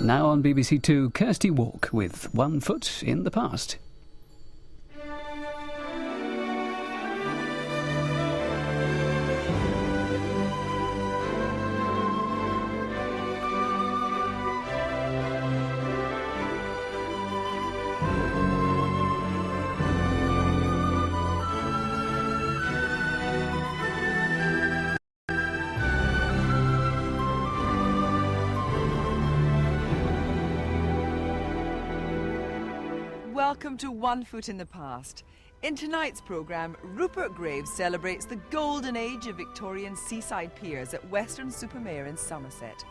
Now on BBC Two, Kirsty Walk with One Foot in the Past. Welcome to One Foot in the Past. In tonight's programme, Rupert Graves celebrates the golden age of Victorian seaside piers at Weston-super-Mare in Somerset.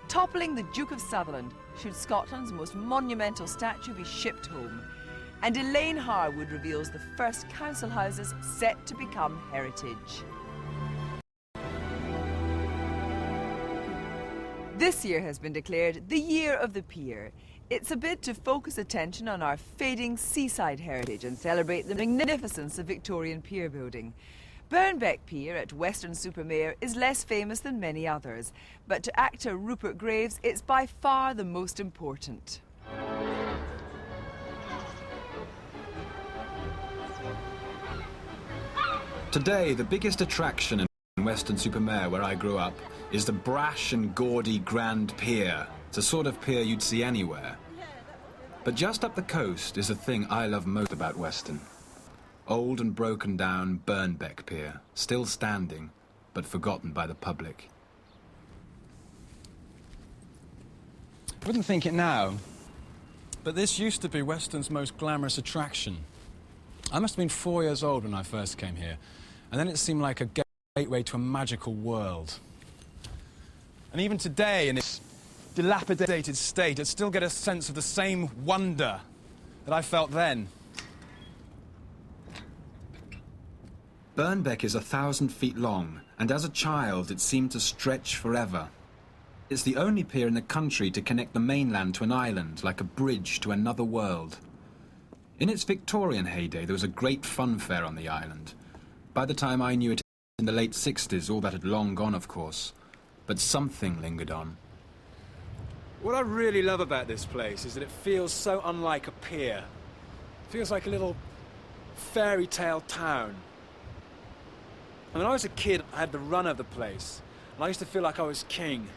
Toppling the Duke of Sutherland, should Scotland's most monumental statue be shipped home. And Elaine Harwood reveals the first council houses set to become heritage. This year has been declared the Year of the Pier. It's a bid to focus attention on our fading seaside heritage and celebrate the magnificence of Victorian pier building. Burnbeck Pier at Weston-super-Mare is less famous than many others, but to actor Rupert Graves, it's by far the most important. Today, the biggest attraction in Weston-super-Mare, where I grew up, is the brash and gaudy Grand Pier. It's a sort of pier you'd see anywhere. But just up the coast is the thing I love most about Weston. Old and broken down Burnbeck Pier, still standing, but forgotten by the public. I wouldn't think it now, but this used to be Weston's most glamorous attraction. I must have been 4 years old when I first came here, and then it seemed like a gateway to a magical world. And even today, in its dilapidated state, I'd still get a sense of the same wonder that I felt then. Burnbeck is 1,000 feet long, and as a child it seemed to stretch forever. It's the only pier in the country to connect the mainland to an island, like a bridge to another world. In its Victorian heyday, there was a great fun fair on the island. By the time I knew it in the late 60s, all that had long gone, of course. But something lingered on. What I really love about this place is that it feels so unlike a pier. It feels like a little fairy tale town. And when I was a kid, I had the run of the place. And I used to feel like I was king.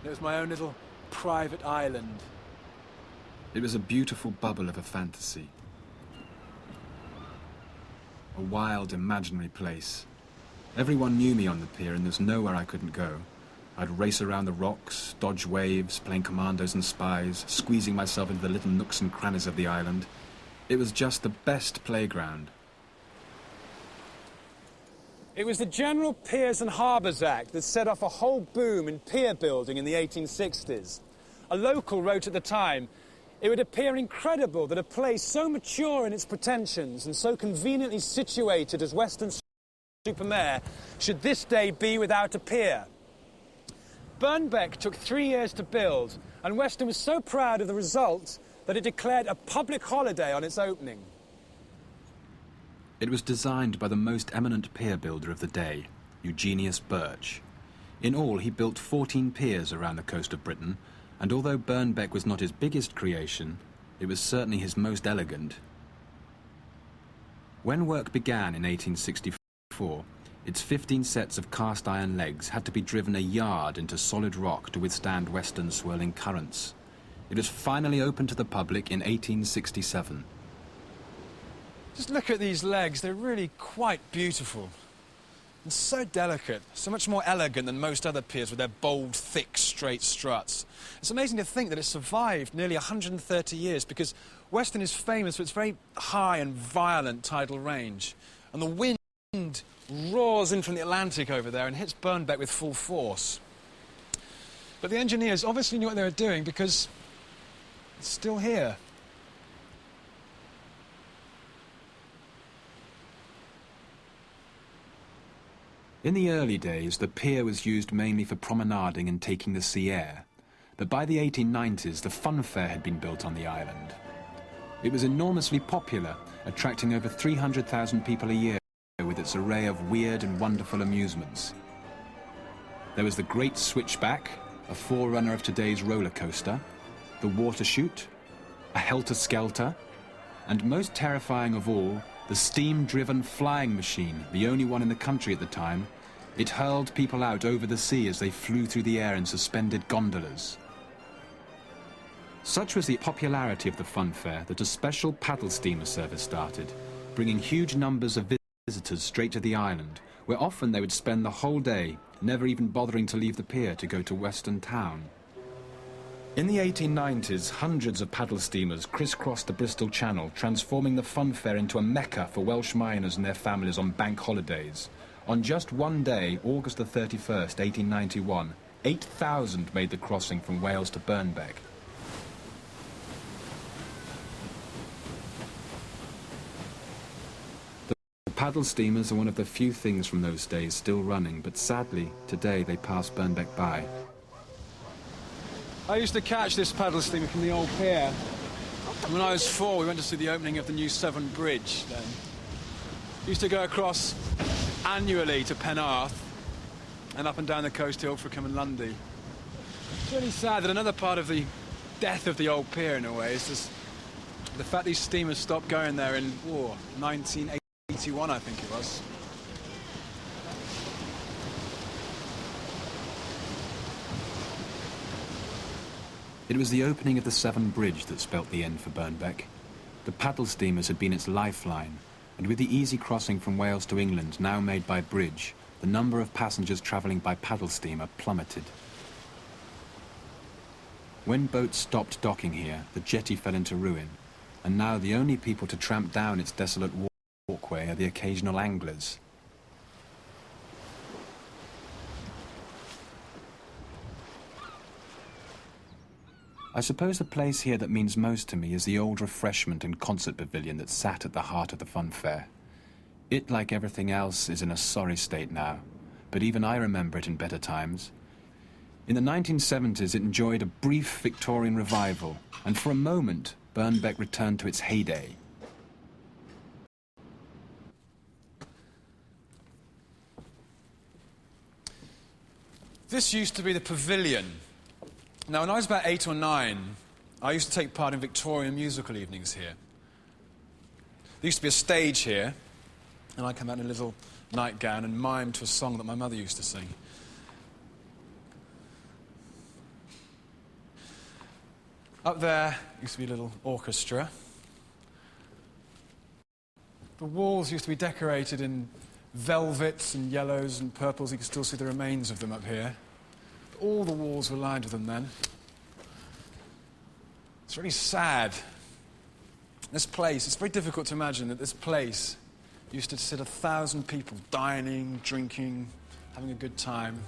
It was my own little private island. It was a beautiful bubble of a fantasy. A wild, imaginary place. Everyone knew me on the pier, and there was nowhere I couldn't go. I'd race around the rocks, dodge waves, playing commandos and spies, squeezing myself into the little nooks and crannies of the island. It was just the best playground. It was the General Piers and Harbours Act that set off a whole boom in pier building in the 1860s. A local wrote at the time, "It would appear incredible that a place so mature in its pretensions and so conveniently situated as Weston-super-Mare should this day be without a pier." Burnbeck took 3 years to build, and Weston was so proud of the result that it declared a public holiday on its opening. It was designed by the most eminent pier builder of the day, Eugenius Birch. In all, he built 14 piers around the coast of Britain, and although Burnbeck was not his biggest creation, it was certainly his most elegant. When work began in 1864, its 15 sets of cast iron legs had to be driven a yard into solid rock to withstand Weston's swirling currents. It was finally opened to the public in 1867. Just look at these legs, they're really quite beautiful. And so delicate, so much more elegant than most other piers with their bold, thick, straight struts. It's amazing to think that it survived nearly 130 years because Weston is famous for its very high and violent tidal range. And the wind roars in from the Atlantic over there and hits Burnbeck with full force. But the engineers obviously knew what they were doing because it's still here. In the early days, the pier was used mainly for promenading and taking the sea air. But by the 1890s, the fun fair had been built on the island. It was enormously popular, attracting over 300,000 people a year with its array of weird and wonderful amusements. There was the Great Switchback, a forerunner of today's roller coaster, the water chute, a helter-skelter, and most terrifying of all, the steam-driven flying machine, the only one in the country at the time. It hurled people out over the sea as they flew through the air in suspended gondolas. Such was the popularity of the fun fair that a special paddle steamer service started, bringing huge numbers of visitors straight to the island, where often they would spend the whole day, never even bothering to leave the pier to go to Western Town. In the 1890s, hundreds of paddle steamers crisscrossed the Bristol Channel, transforming the fun fair into a mecca for Welsh miners and their families on bank holidays. On just one day, August the 31st, 1891, 8,000 made the crossing from Wales to Birnbeck. The paddle steamers are one of the few things from those days still running, but sadly, today they pass Birnbeck by. I used to catch this paddle steamer from the old pier. When I was 4, we went to see the opening of the new Severn Bridge then. Used to go across annually to Penarth and up and down the coast to Ilfracombe and Lundy. It's really sad that another part of the death of the old pier, in a way, is just the fact these steamers stopped going there in 1981, I think it was. It was the opening of the Severn Bridge that spelt the end for Birnbeck. The paddle steamers had been its lifeline, and with the easy crossing from Wales to England now made by bridge, the number of passengers travelling by paddle steamer plummeted. When boats stopped docking here, the jetty fell into ruin, and now the only people to tramp down its desolate walkway are the occasional anglers. I suppose the place here that means most to me is the old refreshment and concert pavilion that sat at the heart of the fun fair. It, like everything else, is in a sorry state now, but even I remember it in better times. In the 1970s, it enjoyed a brief Victorian revival, and for a moment, Birnbeck returned to its heyday. This used to be the pavilion. Now, when I was about 8 or 9, I used to take part in Victorian musical evenings here. There used to be a stage here, and I'd come out in a little nightgown and mime to a song that my mother used to sing. Up there used to be a little orchestra. The walls used to be decorated in velvets and yellows and purples. You can still see the remains of them up here. All the walls were lined with them then. It's really sad. This place, it's very difficult to imagine that this place used to sit 1,000 people dining, drinking, having a good time.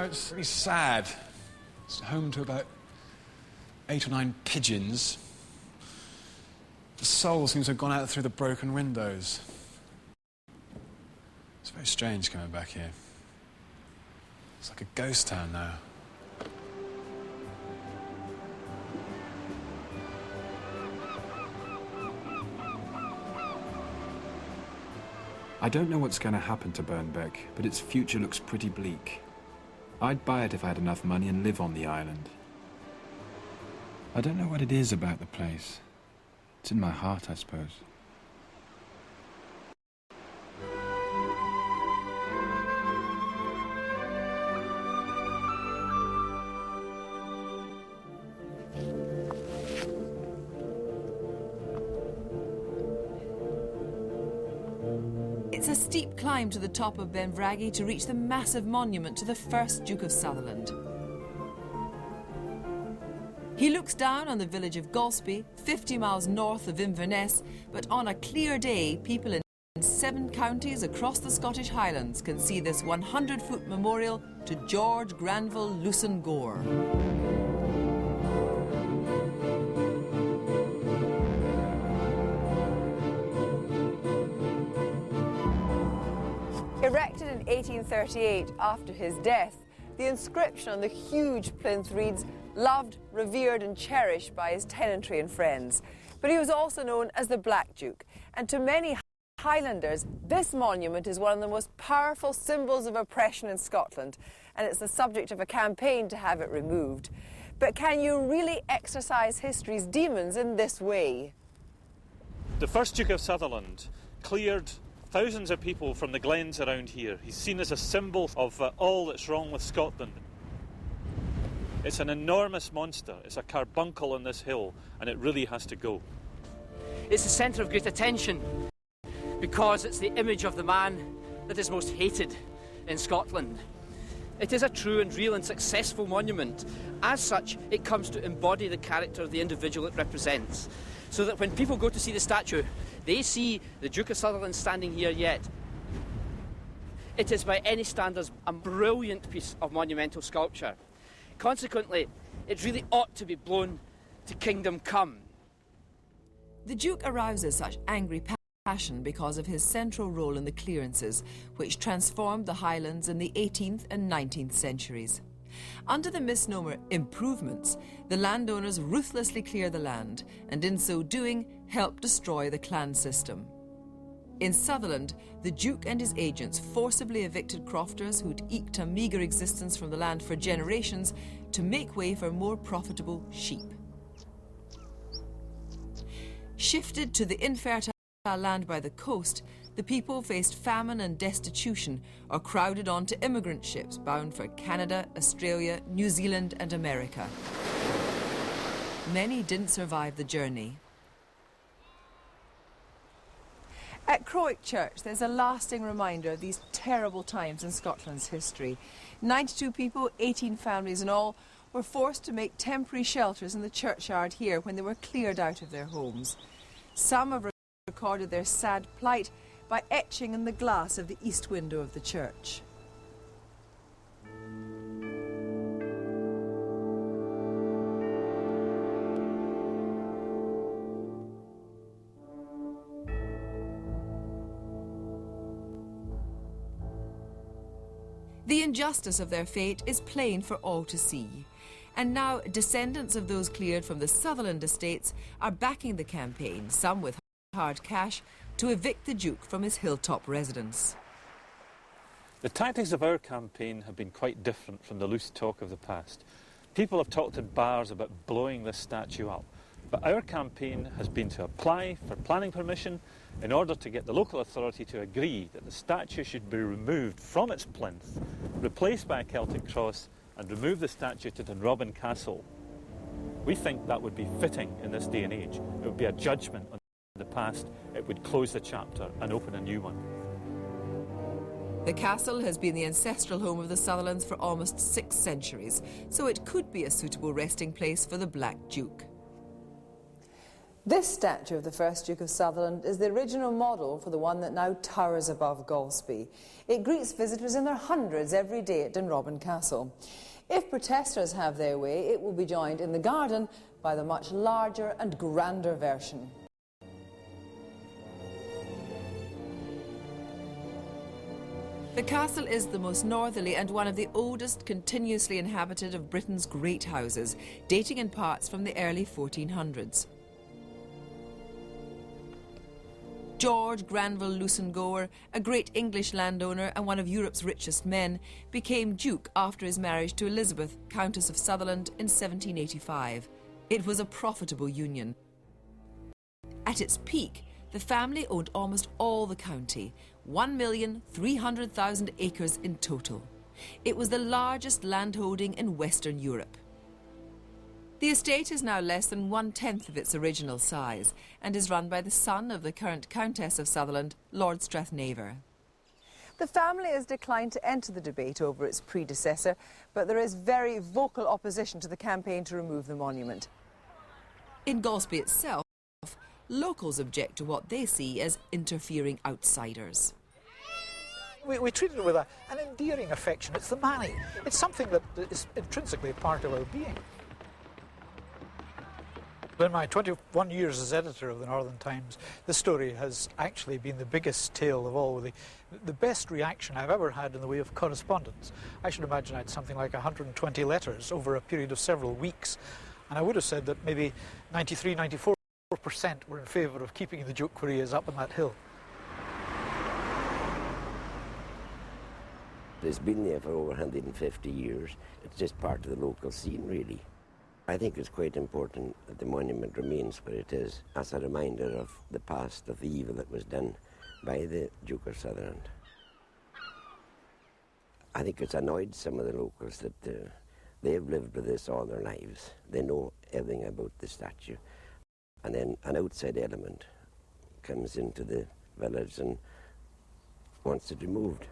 It's really sad. It's home to about 8 or 9 pigeons. The soul seems to have gone out through the broken windows. It's very strange coming back here. It's like a ghost town now. I don't know what's going to happen to Birnbeck, but its future looks pretty bleak. I'd buy it if I had enough money and live on the island. I don't know what it is about the place. It's in my heart, I suppose. It's a steep climb to the top of Benvragi to reach the massive monument to the first Duke of Sutherland. He looks down on the village of Golspie, 50 miles north of Inverness, but on a clear day, people in 7 counties across the Scottish Highlands can see this 100-foot memorial to George Granville Lucen Gore. 1838, after his death, the inscription on the huge plinth reads, "Loved, revered and cherished by his tenantry and friends." But he was also known as the Black Duke, and to many Highlanders, this monument is one of the most powerful symbols of oppression in Scotland, and it's the subject of a campaign to have it removed. But can you really exorcise history's demons in this way? The first Duke of Sutherland cleared thousands of people from the glens around here. He's seen as a symbol of all that's wrong with Scotland. It's an enormous monster. It's a carbuncle on this hill, and it really has to go. It's the centre of great attention because it's the image of the man that is most hated in Scotland. It is a true and real and successful monument. As such, it comes to embody the character of the individual it represents, so that when people go to see the statue, they see the Duke of Sutherland standing here yet. It is by any standards a brilliant piece of monumental sculpture. Consequently, it really ought to be blown to kingdom come. The Duke arouses such angry passion because of his central role in the clearances, which transformed the Highlands in the 18th and 19th centuries. Under the misnomer improvements, the landowners ruthlessly clear the land, and in so doing, help destroy the clan system. In Sutherland, the Duke and his agents forcibly evicted crofters who'd eked a meagre existence from the land for generations to make way for more profitable sheep. Shifted to the infertile land by the coast, the people faced famine and destitution or crowded onto immigrant ships bound for Canada, Australia, New Zealand and America. Many didn't survive the journey. At Croic Church, there's a lasting reminder of these terrible times in Scotland's history. 92 people, 18 families in all, were forced to make temporary shelters in the churchyard here when they were cleared out of their homes. Some have recorded their sad plight by etching in the glass of the east window of the church. The injustice of their fate is plain for all to see. And now descendants of those cleared from the Sutherland estates are backing the campaign, some with hard cash, to evict the Duke from his hilltop residence. The tactics of our campaign have been quite different from the loose talk of the past. People have talked in bars about blowing this statue up, but our campaign has been to apply for planning permission in order to get the local authority to agree that the statue should be removed from its plinth, replaced by a Celtic cross, and remove the statue to Dunrobin Castle. We think that would be fitting in this day and age. It would be a judgment on the past. It would close the chapter and open a new one. The castle has been the ancestral home of the Sutherlands for almost 6 centuries, so it could be a suitable resting place for the Black Duke. This statue of the first Duke of Sutherland is the original model for the one that now towers above Golspie. It greets visitors in their hundreds every day at Dunrobin Castle. If protesters have their way, it will be joined in the garden by the much larger and grander version. The castle is the most northerly and one of the oldest continuously inhabited of Britain's great houses, dating in parts from the early 1400s. George Granville Lucengower, a great English landowner and one of Europe's richest men, became Duke after his marriage to Elizabeth, Countess of Sutherland, in 1785. It was a profitable union. At its peak, the family owned almost all the county, 1,300,000 acres in total. It was the largest landholding in Western Europe. The estate is now less than 1/10 of its original size and is run by the son of the current Countess of Sutherland, Lord Strathnaver. The family has declined to enter the debate over its predecessor, but there is very vocal opposition to the campaign to remove the monument. In Golspie itself, locals object to what they see as interfering outsiders. We treated it with an endearing affection. It's the money. It's something that is intrinsically part of our being. In my 21 years as editor of the Northern Times, this story has actually been the biggest tale of all, the best reaction I've ever had in the way of correspondence. I should imagine I had something like 120 letters over a period of several weeks, and I would have said that maybe 93–94% were in favour of keeping the joke where he is up on that hill. It's been there for over 150 years. It's just part of the local scene, really. I think it's quite important that the monument remains where it is as a reminder of the past, of the evil that was done by the Duke of Sutherland. I think it's annoyed some of the locals that they've lived with this all their lives. They know everything about the statue. And then an outside element comes into the village and wants it removed.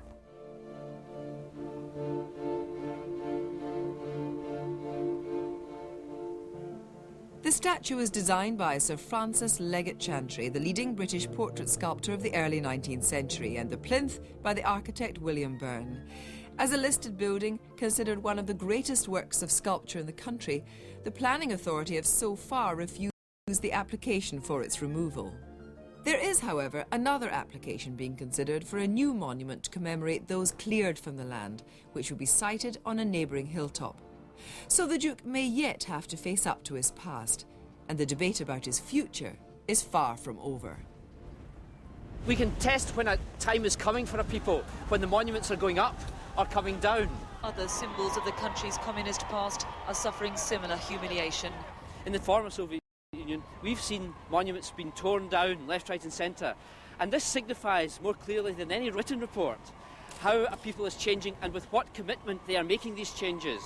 The statue was designed by Sir Francis Leggett Chantry, the leading British portrait sculptor of the early 19th century, and the plinth by the architect William Byrne. As a listed building, considered one of the greatest works of sculpture in the country, the planning authority have so far refused the application for its removal. There is, however, another application being considered for a new monument to commemorate those cleared from the land, which will be sited on a neighbouring hilltop. So the Duke may yet have to face up to his past, and the debate about his future is far from over. We can test when a time is coming for a people, when the monuments are going up or coming down. Other symbols of the country's communist past are suffering similar humiliation. In the former Soviet Union, we've seen monuments being torn down left, right and centre, and this signifies more clearly than any written report how a people is changing and with what commitment they are making these changes.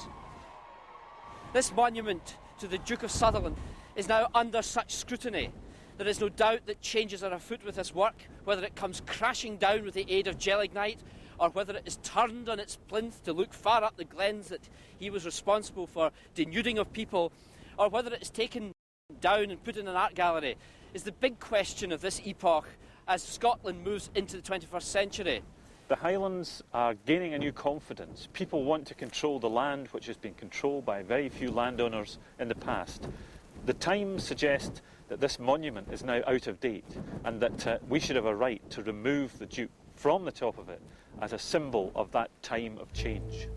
This monument to the Duke of Sutherland is now under such scrutiny. There is no doubt that changes are afoot with this work, whether it comes crashing down with the aid of gelignite, or whether it is turned on its plinth to look far up the glens that he was responsible for denuding of people, or whether it is taken down and put in an art gallery, is the big question of this epoch as Scotland moves into the 21st century. The Highlands are gaining a new confidence. People want to control the land, which has been controlled by very few landowners in the past. The Times suggest that this monument is now out of date and that we should have a right to remove the Duke from the top of it as a symbol of that time of change.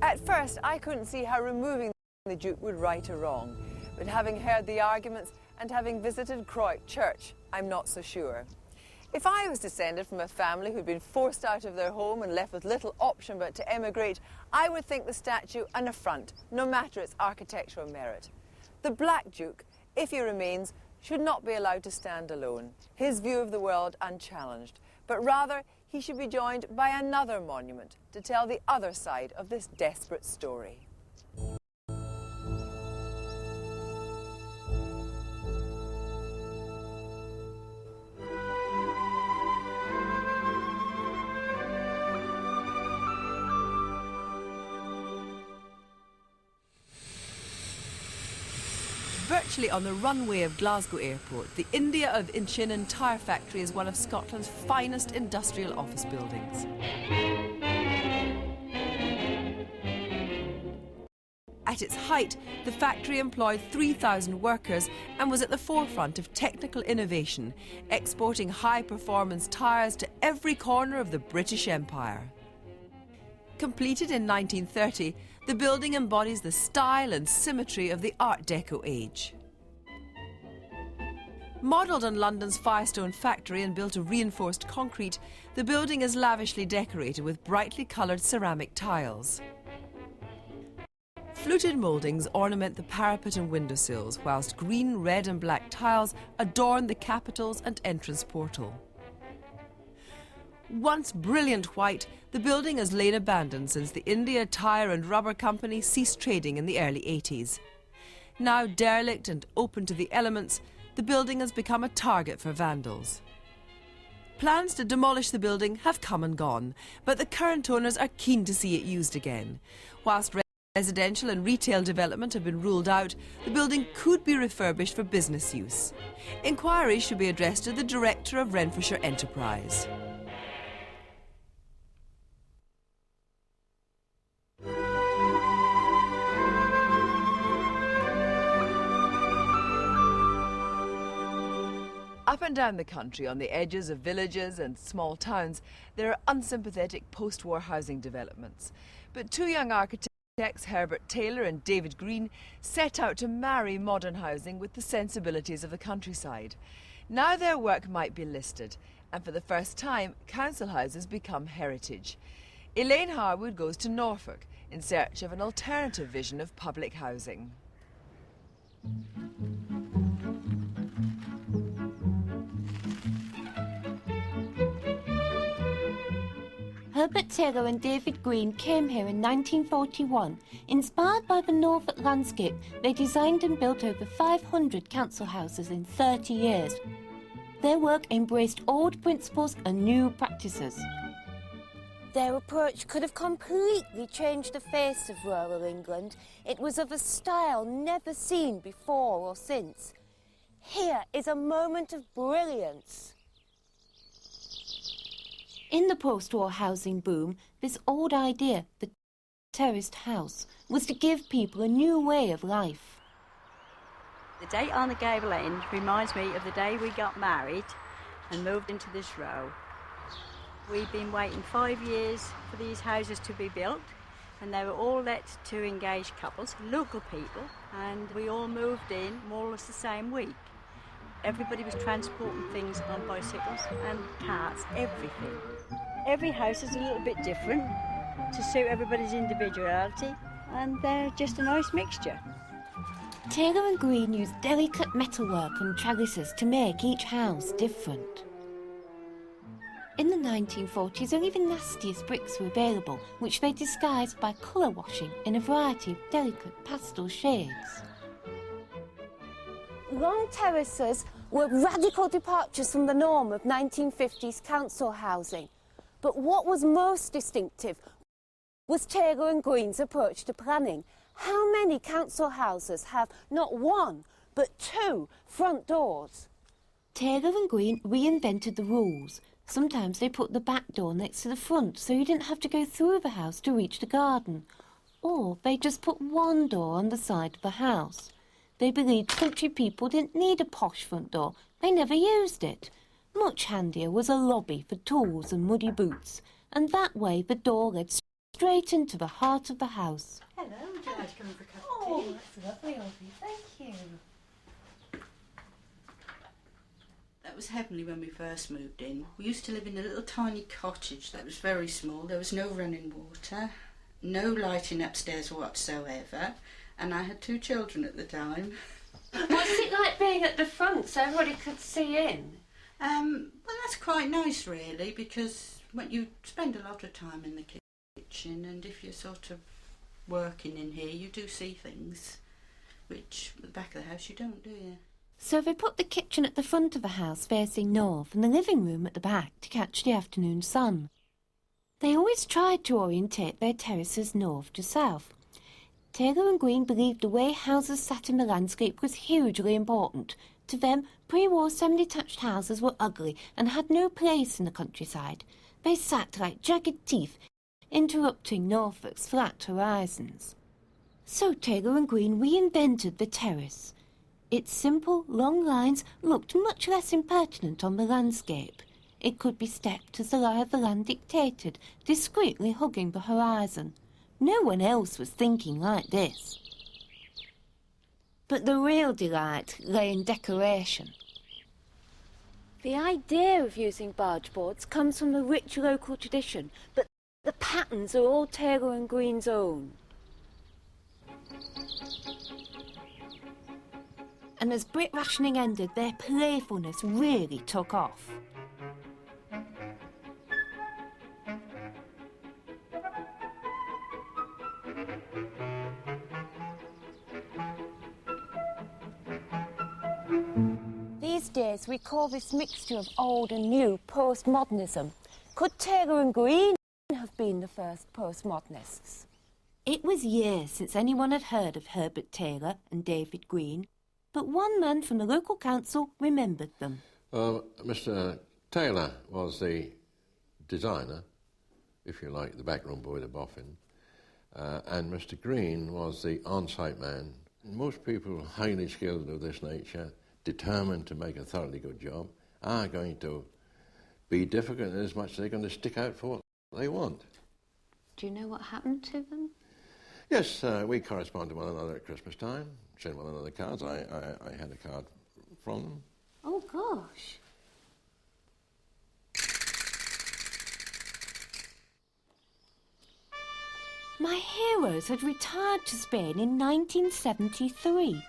At first, I couldn't see how removing the Duke would right or wrong, but having heard the arguments and having visited Croix Church, I'm not so sure. If I was descended from a family who'd been forced out of their home and left with little option but to emigrate, I would think the statue an affront, no matter its architectural merit. The Black Duke, if he remains, should not be allowed to stand alone, his view of the world unchallenged, but rather he should be joined by another monument to tell the other side of this desperate story. Virtually on the runway of Glasgow Airport, the India of Inchinnan tyre factory is one of Scotland's finest industrial office buildings. At its height, the factory employed 3,000 workers and was at the forefront of technical innovation, exporting high-performance tyres to every corner of the British Empire. Completed in 1930, the building embodies the style and symmetry of the Art Deco age. Modelled on London's Firestone factory and built of reinforced concrete, the building is lavishly decorated with brightly coloured ceramic tiles. Fluted mouldings ornament the parapet and windowsills, whilst green, red and black tiles adorn the capitals and entrance portal. Once brilliant white, the building has lain abandoned since the India Tyre and Rubber Company ceased trading in the early 80s. Now derelict and open to the elements, the building has become a target for vandals. Plans to demolish the building have come and gone, but the current owners are keen to see it used again. Whilst residential and retail development have been ruled out, the building could be refurbished for business use. Inquiries should be addressed to the Director of Renfrewshire Enterprise. Up and down the country, on the edges of villages and small towns, there are unsympathetic post-war housing developments. But two young architects, Herbert Taylor and David Green, set out to marry modern housing with the sensibilities of the countryside. Now their work might be listed, and for the first time, council houses become heritage. Elaine Harwood goes to Norfolk in search of an alternative vision of public housing. Herbert Taylor and David Green came here in 1941. Inspired by the Norfolk landscape, they designed and built over 500 council houses in 30 years. Their work embraced old principles and new practices. Their approach could have completely changed the face of rural England. It was of a style never seen before or since. Here is a moment of brilliance. In the post-war housing boom, this old idea, the terraced house, was to give people a new way of life. The date on the gable end reminds me of the day we got married and moved into this row. We've been waiting 5 years for these houses to be built, and they were all let to engaged couples, local people, and we all moved in more or less the same week. Everybody was transporting things on bicycles and carts, everything. Every house is a little bit different to suit everybody's individuality, and they're just a nice mixture. Taylor and Green used delicate metalwork and trellises to make each house different. In the 1940s, only the nastiest bricks were available, which they disguised by colour washing in a variety of delicate pastel shades. Long terraces were radical departures from the norm of 1950s council housing. But what was most distinctive was Taylor and Green's approach to planning. How many council houses have not one, but two front doors? Taylor and Green reinvented the rules. Sometimes they put the back door next to the front so you didn't have to go through the house to reach the garden. Or they just put one door on the side of the house. They believed country people didn't need a posh front door. They never used it. Much handier was a lobby for tools and muddy boots, and that way the door led straight into the heart of the house. Hello, would you like to come for a cup of tea? Oh, that's lovely of you. Thank you. That was heavenly when we first moved in. We used to live in a little tiny cottage that was very small. There was no running water, no lighting upstairs whatsoever, and I had 2 children at the time. What's it like being at the front so everybody could see in? Well, that's quite nice really, because when you spend a lot of time in the kitchen, and if you're sort of working in here, you do see things which at the back of the house you don't, do you? So they put the kitchen at the front of the house facing north and the living room at the back to catch the afternoon sun. They always tried to orientate their terraces north to south. Taylor and Green believed the way houses sat in the landscape was hugely important. To them, pre-war semi-detached houses were ugly and had no place in the countryside. They sat like jagged teeth, interrupting Norfolk's flat horizons. So Taylor and Green reinvented the terrace. Its simple, long lines looked much less impertinent on the landscape. It could be stepped as the lie of the land dictated, discreetly hugging the horizon. No one else was thinking like this. But the real delight lay in decoration. The idea of using barge boards comes from a rich local tradition, but the patterns are all Taylor and Green's own. And as Brit rationing ended, their playfulness really took off. These days we call this mixture of old and new postmodernism. Could Taylor and Green have been the first postmodernists? It was years since anyone had heard of Herbert Taylor and David Green, but one man from the local council remembered them. Mr. Taylor was the designer, if you like, the backroom boy, the boffin, and Mr. Green was the on-site man. Most people highly skilled of this nature, determined to make a thoroughly good job. are going to be difficult in as much as they're going to stick out for what they want. Do you know what happened to them? Yes, we correspond to one another at Christmas time, send one another cards. I had a card from them. Oh, gosh. My heroes had retired to Spain in 1973.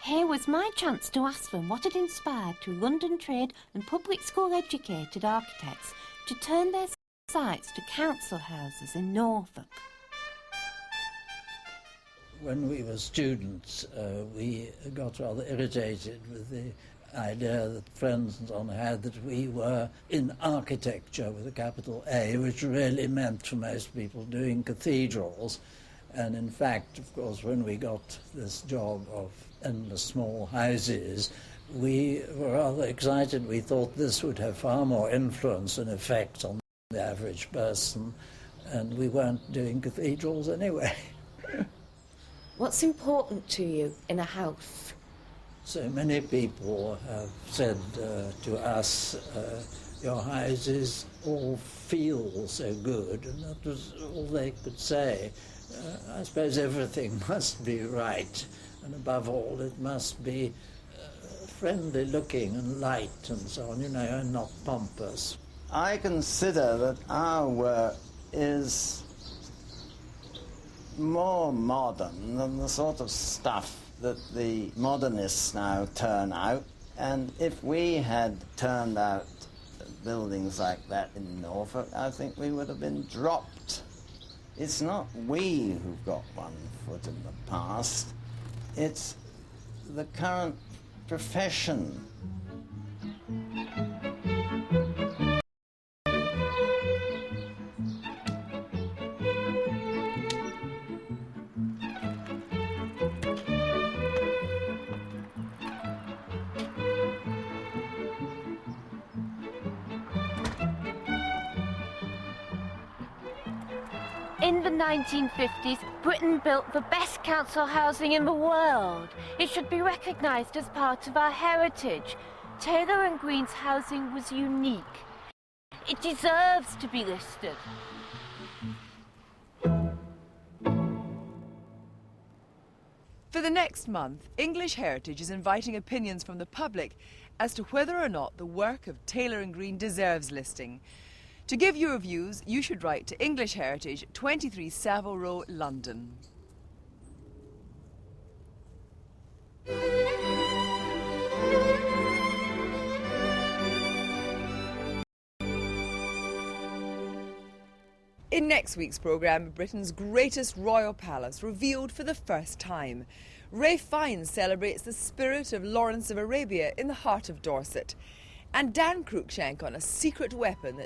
Here was my chance to ask them what had inspired two London trade and public school educated architects to turn their sites to council houses in Norfolk. When we were students, we got rather irritated with the idea that friends and so on had that we were in architecture with a capital A, which really meant for most people doing cathedrals. And in fact, of course, when we got this job of endless small houses, we were rather excited. We thought this would have far more influence and effect on the average person, and we weren't doing cathedrals anyway. What's important to you in a house? So many people have said to us, your houses all feel so good, and that was all they could say. I suppose everything must be right, and above all it must be friendly looking and light and so on, you know, and not pompous. I consider that our work is more modern than the sort of stuff that the modernists now turn out. And if we had turned out buildings like that in Norfolk, I think we would have been dropped. It's not we who've got one foot in the past, it's the current profession. In the 1950s, Britain built the best council housing in the world. It should be recognised as part of our heritage. Taylor and Green's housing was unique. It deserves to be listed. For the next month, English Heritage is inviting opinions from the public as to whether or not the work of Taylor and Green deserves listing. To give your views, you should write to English Heritage, 23 Savile Row, London. In next week's programme, Britain's greatest royal palace revealed for the first time. Ralph Fiennes celebrates the spirit of Lawrence of Arabia in the heart of Dorset. And Dan Cruikshank on a secret weapon that